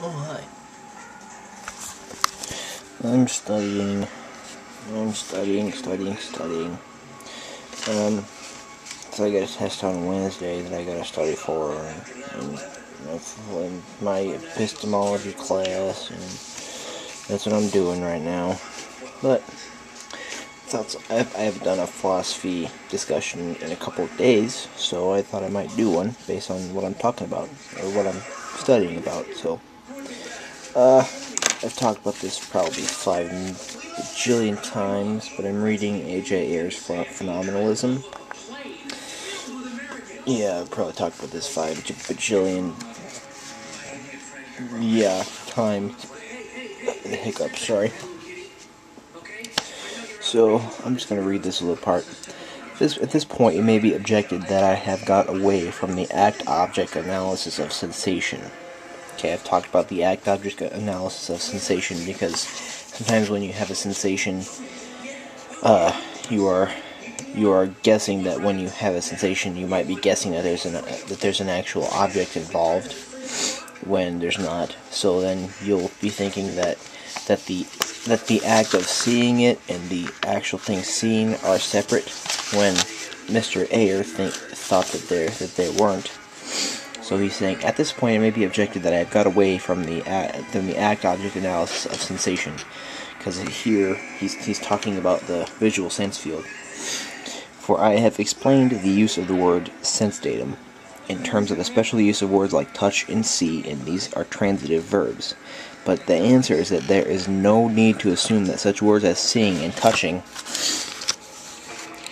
Oh, hi. I'm studying. So I got a test on Wednesday that I gotta study for, and my epistemology class, and that's what I'm doing right now. But I haven't done a philosophy discussion in a couple of days, so I thought I might do one based on what I'm talking about, or what I'm studying about. So, I've talked about this probably 5 bajillion times, but I'm reading A.J. Ayer's Phenomenalism. Yeah, I've probably talked about this 5 bajillion, times. The hiccup, sorry. So, I'm just going to read this little part. At this point, it may be objected that I have got away from the act-object analysis of sensation. Okay, I've talked about the act-object analysis of sensation because sometimes when you have a sensation, you are guessing that when you have a sensation, you might be guessing that there's an actual object involved when there's not. So then you'll be thinking that the act of seeing it and the actual thing seen are separate, when Mr. Ayer thought that they weren't. So he's saying, at this point it may be objected that I have got away from the act-object analysis of sensation, because here he's talking about the visual sense field. For I have explained the use of the word sense datum in terms of the special use of words like touch and see, and these are transitive verbs. But the answer is that there is no need to assume that such words as seeing and touching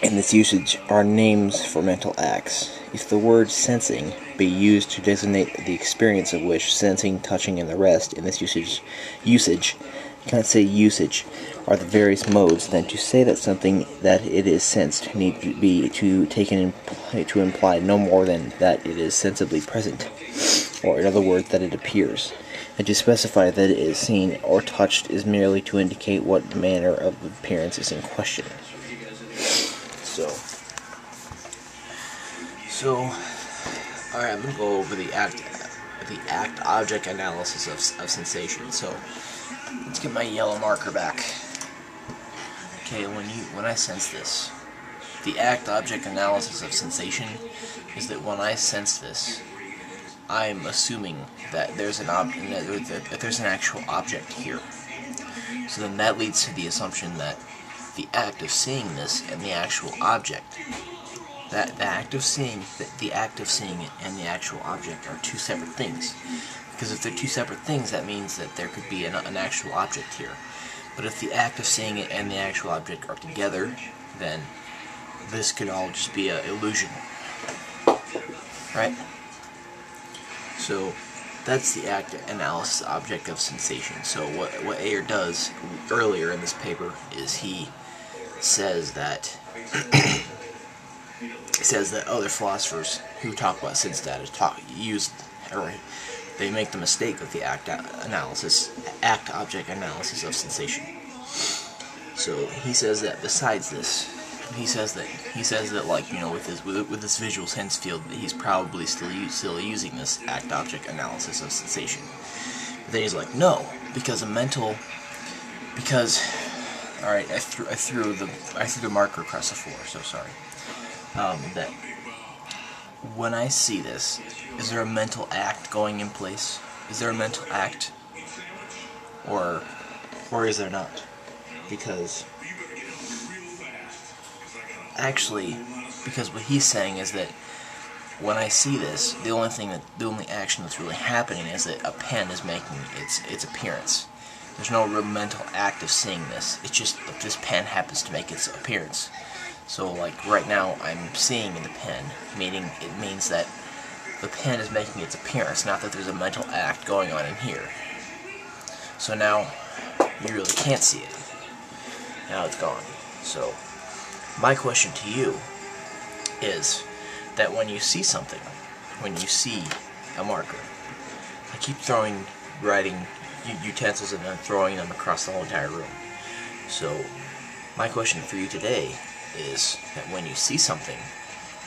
in this usage are names for mental acts. If the word sensing be used to designate the experience of which sensing, touching, and the rest in this usage, are the various modes, then to say that something that it is sensed need to be taken to imply no more than that it is sensibly present, or in other words, that it appears. And to specify that it is seen or touched is merely to indicate what manner of appearance is in question. So, alright, I'm going to go over the act-object analysis of sensation. So, let's get my yellow marker back. Okay, when I sense this, the act-object analysis of sensation is that when I sense this, I'm assuming that there's an actual object here. So then that leads to the assumption that the act of seeing this and the actual object, the act of seeing it and the actual object are two separate things. Because if they're two separate things, that means that there could be an actual object here. But if the act of seeing it and the actual object are together, then this could all just be an illusion. Right? So that's the act analysis object of sensation. So what Ayer does earlier in this paper is he says that other philosophers who talk about sense data they make the mistake of the act-object analysis of sensation. So he says that besides this, he says that like, you know, with this visual sense field, that he's probably still using this act-object analysis of sensation. But then he's like, no, alright, I threw the marker across the floor, so sorry. That when I see this, is there a mental act going in place? Is there a mental act? Or is there not? Because what he's saying is that when I see this, the only action that's really happening is that a pen is making its appearance. There's no real mental act of seeing this. It's just that this pen happens to make its appearance. So, like, right now, I'm seeing the pen, meaning it means that the pen is making its appearance, not that there's a mental act going on in here. So now, you really can't see it. Now it's gone. So, my question to you is that when you see something, when you see a marker, I keep writing utensils and then throwing them across the whole entire room. So, my question for you today is that when you see something,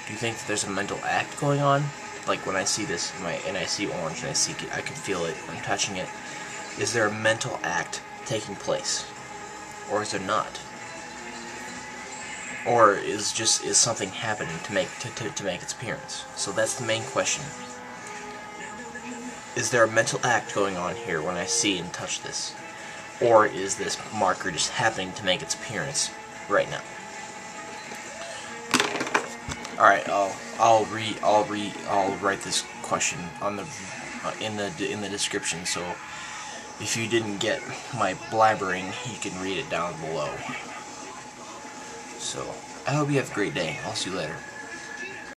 do you think that there's a mental act going on, like when I see this and I see orange and I can feel it, I'm touching it, is there a mental act taking place? Or is there not? Or is something happening to make its appearance? So that's the main question. Is there a mental act going on here when I see and touch this? Or is this marker just happening to make its appearance right now? Alright, I'll write this question on the in the description, so if you didn't get my blabbering, you can read it down below. So, I hope you have a great day. I'll see you later.